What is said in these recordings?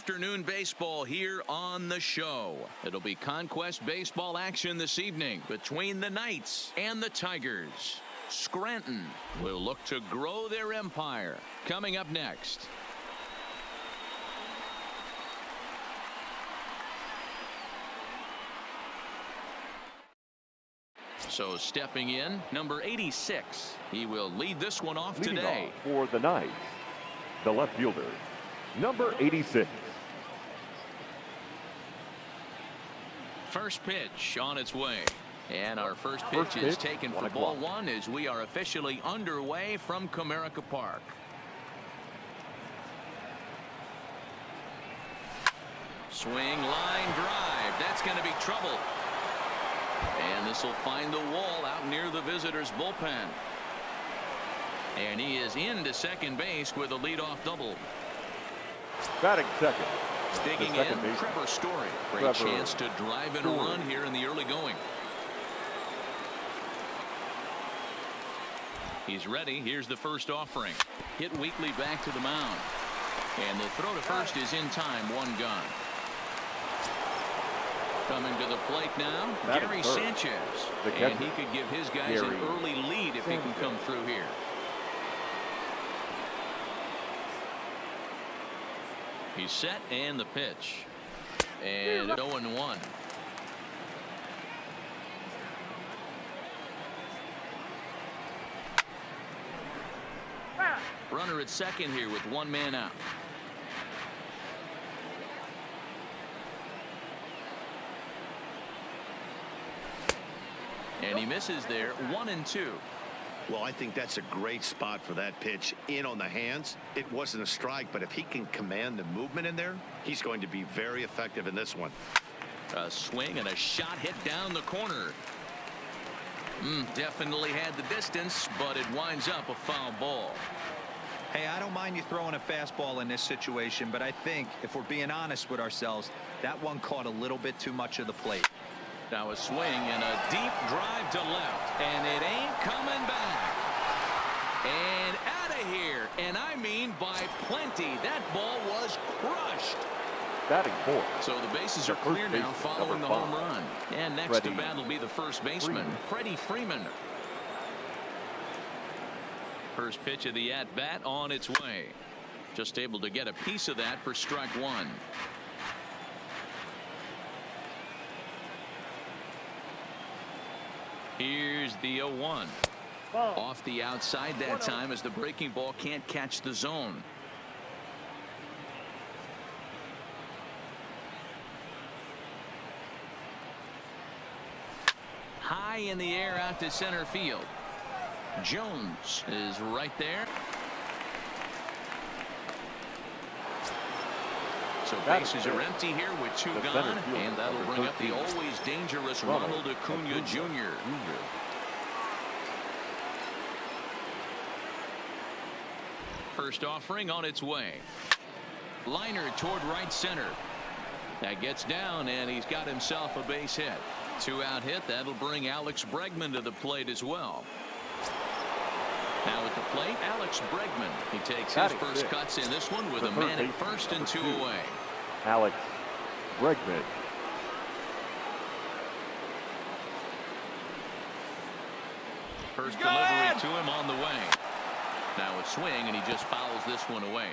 afternoon baseball here on the show. It'll be Conquest baseball action this evening between the Knights and the Tigers. Scranton will look to grow their empire. Coming up next. So stepping in, number 86. He will lead this one off Leading today. off for the Knights, the left fielder, number 86. First pitch on its way. And our first pitch is taken for ball one as we are officially underway from Comerica Park. Swing, line drive. That's going to be trouble. And this will find the wall out near the visitors' bullpen. And he is into second base with a leadoff double. Batting second. Digging in, Trevor Story. Great chance to drive in a run here in the early going. He's ready. Here's the first offering. Hit weakly back to the mound. And the throw to first is in time. One gone. Coming to the plate now, Gary Sanchez. And he could give his guys an early lead if he can come through here. He's set and the pitch. And 0-1. Runner at second here with one man out. And he misses there. 1-2. Well, I think that's a great spot for that pitch in on the hands. It wasn't a strike, but if he can command the movement in there, he's going to be very effective in this one. A swing and a shot hit down the corner. Definitely had the distance, but it winds up a foul ball. Hey, I don't mind you throwing a fastball in this situation, but I think if we're being honest with ourselves, that one caught a little bit too much of the plate. Now a swing and a deep drive to left, and it ain't coming back. And out of here, and I mean by plenty. That ball was crushed. Batting fourth. So the bases are clear now following the home run. And next to bat will be the first baseman, Freddie Freeman. First pitch of the at-bat on its way. Just able to get a piece of that for strike one. Here's the 0-1. Off the outside that time as the breaking ball can't catch the zone. High in the air out to center field. Jones is right there. So bases are empty here with two gone, and that'll bring up the always dangerous Ronald Acuna Jr. First offering on its way. Liner toward right center. That gets down, and he's got himself a base hit. Two-out hit. That'll bring Alex Bregman to the plate as well. Now at the plate, Alex Bregman. He takes his first cuts in this one with a man at first and two away. Alex Bregman. First delivery to him on the way. Now a swing, and he just fouls this one away.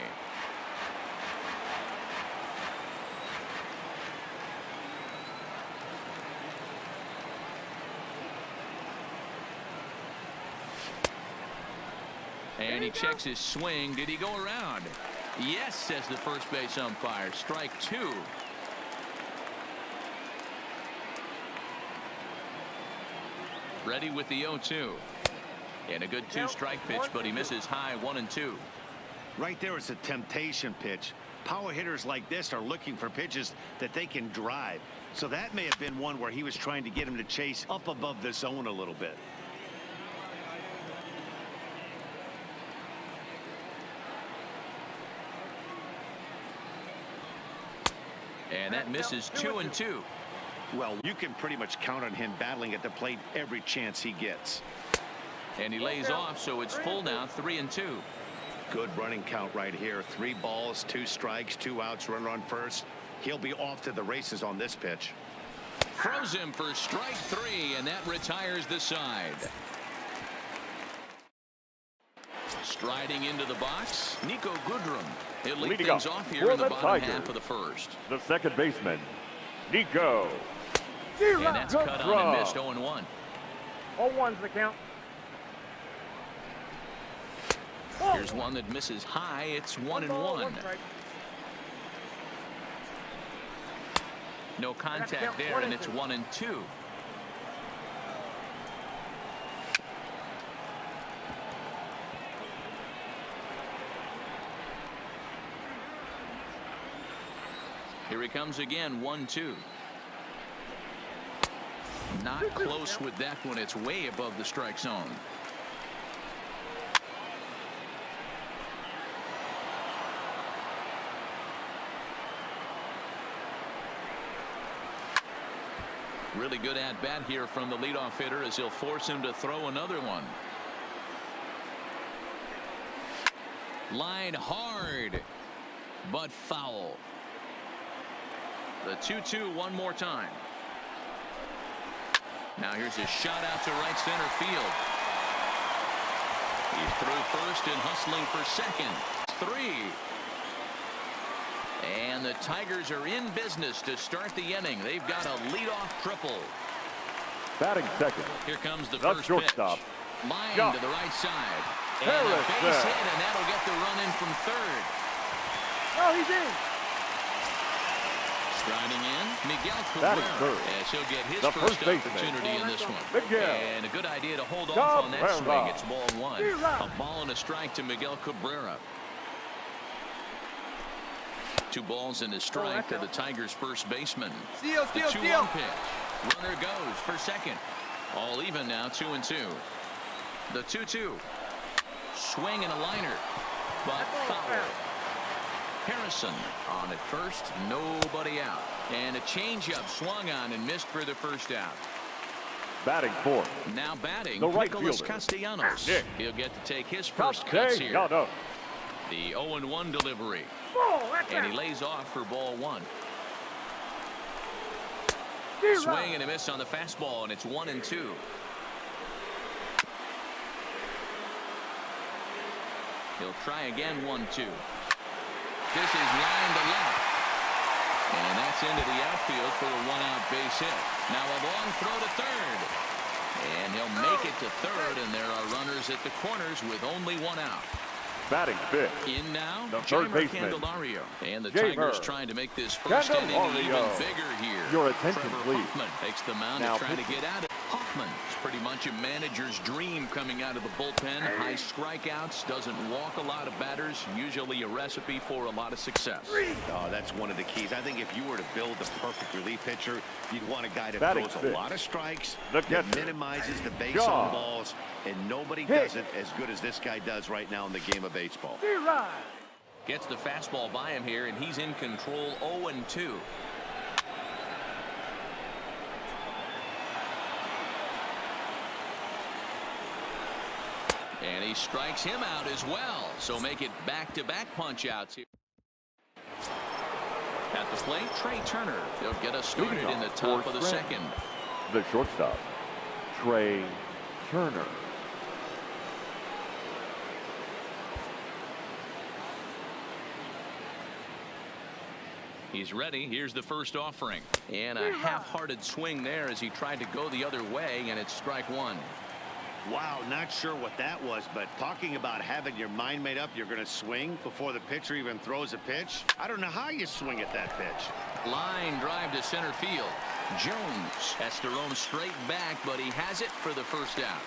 And he checks his swing. Did he go around? Yes, says the first base umpire. Strike two. Ready with the 0-2. And a good two-strike pitch, but he misses high. 1-2. Right there is a temptation pitch. Power hitters like this are looking for pitches that they can drive. So that may have been one where he was trying to get him to chase up above the zone a little bit. And that misses 2-2. Well, you can pretty much count on him battling at the plate every chance he gets. And he lays off, so it's full now, 3-2. Good running count right here. 3 balls, 2 strikes, 2 outs, runner on first. He'll be off to the races on this pitch. Throws him for strike 3, and that retires the side. Striding into the box, Nico Goodrum. He'll lead Leading things up off here for in the the bottom Tigers, half of the first. the second baseman, Nico. And that's cut on and missed. 0-1. 0-1's the count. Here's one that misses high. It's 1-1. No contact there, and it's 1-2. Here he comes again, 1-2. Not close with that one. It's way above the strike zone. Really good at bat here from the leadoff hitter as he'll force him to throw another one. Line hard, but foul. The 2-2 one more time. Now here's a shot out to right center field. He's through first and hustling for second. 3. And the Tigers are in business to start the inning. They've got a leadoff triple. Batting second. Here comes the The first shortstop. pitch. Line Got to the right side. And a Harrison. base hit, and that'll get the run in from third. Oh, he's in. Striding in, Miguel Batting Cabrera, third. as he'll get his The first first baseman. opportunity in this one. Miguel And a good idea to hold off on that Cabrera. swing. It's ball 1. Cabrera. A ball and a strike to Miguel Cabrera. 2 balls and a strike to the Tigers' first baseman. Steal, The steal, 2-1 steal. pitch. Runner goes for second. All even now, 2-2. The 2-2. Swing and a liner, but foul. Harrison on at first, nobody out. And a changeup swung on and missed for the first out. Batting fourth. Now batting, The right Nicholas fielder, Castellanos. Nick He'll get to take his first cuts here. Castellanos. The 0-1 delivery. Oh, that's And he out. lays off for ball 1. Zero. Swing and a miss on the fastball, and it's 1-2. He'll try again, 1-2. This is line to left. And that's into the outfield for a 1-out base hit. Now a long throw to third. And he'll make it to third, and there are runners at the corners with only 1 out. Batting fifth. In now, The third Jamer baseman, Candelario. And the Jamer Tigers trying to make this first inning even Candelario. bigger here. Your attention, Trevor please. Hoffman takes the mound Now to try to pitching. get out of it. Hoffman is pretty much a manager's dream coming out of the bullpen. High strikeouts, doesn't walk a lot of batters, usually a recipe for a lot of success. Oh, that's one of the keys. I think if you were to build the perfect relief pitcher, you'd want a guy that Batting throws a fifth. lot of strikes, The that catcher, minimizes the base Shaw. on balls, and nobody Hit. does it as good as this guy does right now in the game of baseball. Zero. Gets the fastball by him here, and he's in control. 0-2. And he strikes him out as well. So make it back-to-back punch-outs here. At the plate, Trey Turner. They'll get us started Leading in the off top for of the Scranton, second. The shortstop, Trey Turner. He's ready. Here's the first offering. And a half-hearted swing there as he tried to go the other way, and it's strike 1. Wow, not sure what that was, but talking about having your mind made up you're going to swing before the pitcher even throws a pitch. I don't know how you swing at that pitch. Line drive to center field. Jones has to roam straight back, but he has it for the first out.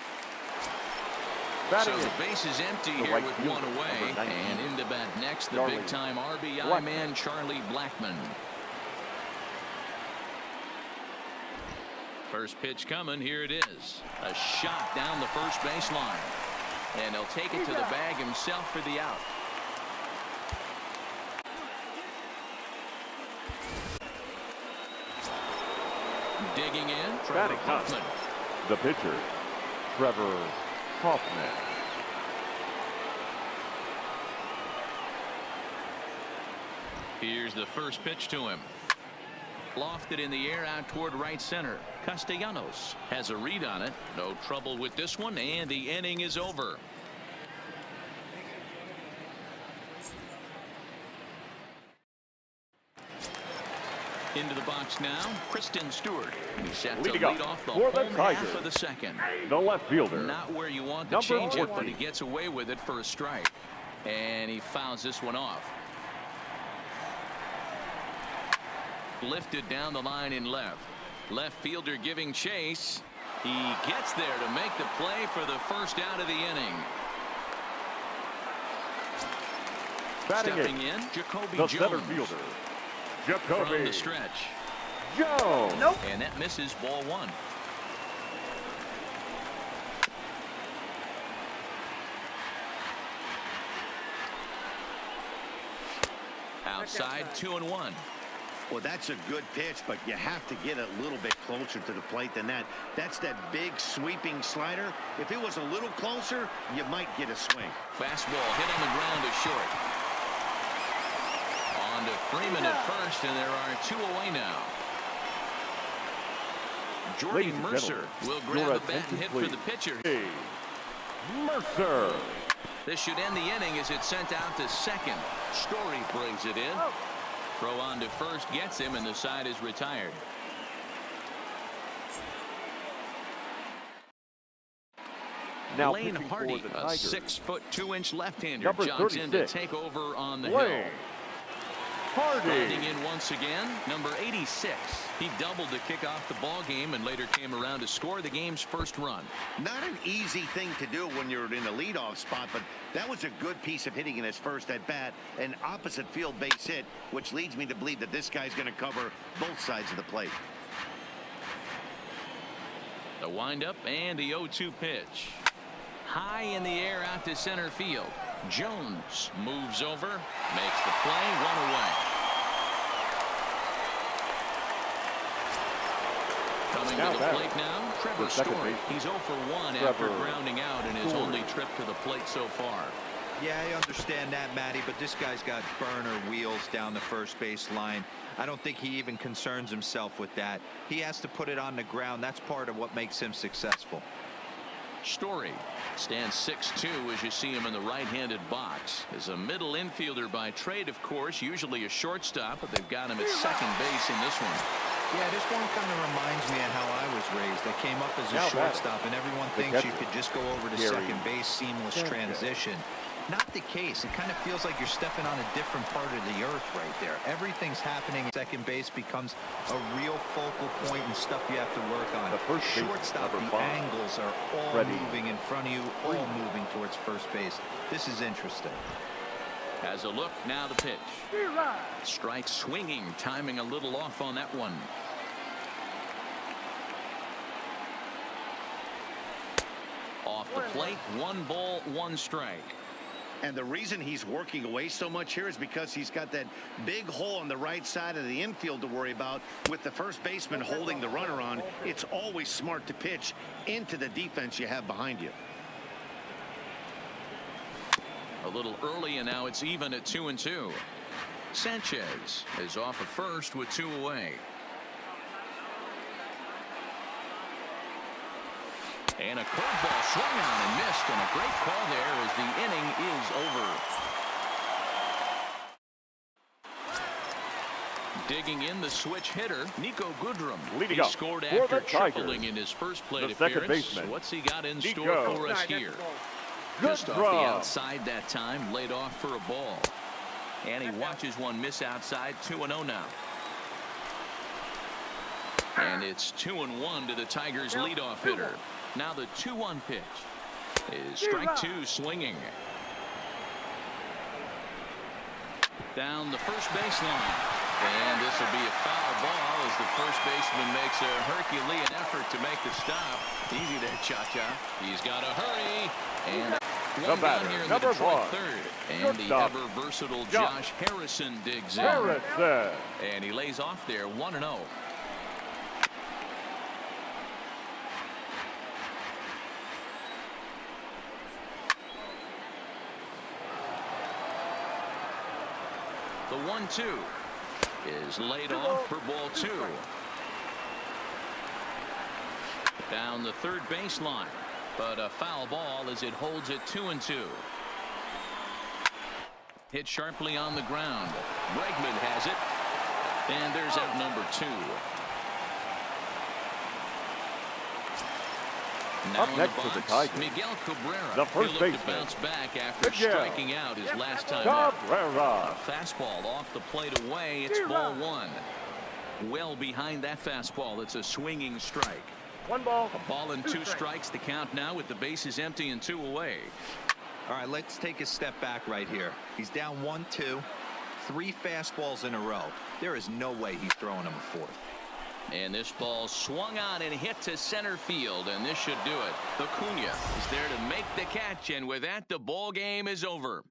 Batting So in. the base is empty The here right with fielder, one away. number 19, And into bat next, the Charlie big-time RBI Blackmon. man, Charlie Blackmon. First pitch coming. Here it is. A shot down the first baseline. And he'll take it to the bag himself for the out. Digging in, Trevor Batting ninth. Hoffman. The pitcher, Trevor Hoffman. Here's the first pitch to him. Lofted in the air out toward right center. Castellanos has a read on it. No trouble with this one, and the inning is over. Into the box now, Kristen Stewart. He's set to lead off the home half of the second. The left fielder. Not where you want to change it, but he gets away with it for a strike. And he fouls this one off. Lifted down the line in left. Left fielder giving chase. He gets there to make the play for the first out of the inning. Stepping in, Jacoby the Jones. center fielder, Jacoby From the stretch. Jones. Nope. And that misses, ball one. Outside, 2-1. Well, that's a good pitch, but you have to get a little bit closer to the plate than that. That's that big sweeping slider. If it was a little closer, you might get a swing. Fastball hit on the ground to short. On to Freeman at first, and there are two away now. Jordy Ladies and Mercer will your grab the bat and attention, hit please. for the pitcher. Hey, Mercer. This should end the inning as it's sent out to second. Story brings it in. Throw on to first gets him, and the side is retired. Now Lane pitching Hardy, for the a Tigers. 6'2" left-hander, Number jogs in to 36. take over on the Lane hill. Hardy. Standing in once again, number 86. He doubled to kick off the ball game and later came around to score the game's first run. Not an easy thing to do when you're in the leadoff spot, but that was a good piece of hitting in his first at bat, an opposite field base hit, which leads me to believe that this guy's going to cover both sides of the plate. The windup and the 0-2 pitch. High in the air out to center field. Jones moves over, makes the play, one away. Coming to the plate now, Trevor Story. He's 0 for 1 after grounding out in his only trip to the plate so far. Yeah, I understand that, Matty, but this guy's got burner wheels down the first base line. I don't think he even concerns himself with that. He has to put it on the ground. That's part of what makes him successful. Story stands 6'2" as you see him in the right-handed box. Is a middle infielder by trade, of course, usually a shortstop, but they've got him at second base in this one. Yeah, this one kind of reminds me of how I was raised. I came up as a shortstop, and everyone thinks you could just go over to second base, seamless transition. Not the case. It kind of feels like you're stepping on a different part of the earth right there. Everything's happening. Second base becomes a real focal point and stuff you have to work on. The first base, shortstop, the angles are all moving in front of you, all moving towards first base. This is interesting. Has a look, now the pitch. Strike swinging, timing a little off on that one. Off the plate, 1 ball, 1 strike. And the reason he's working away so much here is because he's got that big hole on the right side of the infield to worry about. With the first baseman holding the runner on, it's always smart to pitch into the defense you have behind you. A little early, and now it's even at 2-2. Sanchez is off at first with 2 away. And a curveball swung on and missed, and a great call there as the inning is over. Digging in the switch hitter, Nico Goodrum. Leading he up scored for after the Tigers, tripling in his first plate the second appearance. baseman, What's he got in store Nico. for us here? Just off the outside that time, laid off for a ball. And he watches one miss outside, 2-0 now. And it's 2-1 to the Tigers' leadoff hitter. Now the 2-1 pitch is strike 2 swinging. Down the first baseline. And this will be a foul ball as the first baseman makes a Herculean effort to make the stop. Easy there, Cha-Cha. He's got to hurry. And one down here in the Detroit third. And the ever-versatile Josh Harrison digs in. And he lays off there, 1-0. The 1-2 is laid off for ball 2. Down the third baseline, but a foul ball as it holds it 2-2. Hit sharply on the ground. Bregman has it, and there's out number 2. Now Up next for the Tigers, Miguel Cabrera. the first He looked baseman, to bounce back after Miguel striking out his last time out. Cabrera. A fastball off the plate away. It's ball 1. Well behind that fastball. It's a swinging strike. 1 ball. A ball and 2 strikes. The count now with the bases empty and 2 away. All right, let's take a step back right here. He's down 1-2, 3 fastballs in a row. There is no way he's throwing him a 4th. And this ball swung on and hit to center field, and this should do it. Acuna is there to make the catch, and with that, the ball game is over.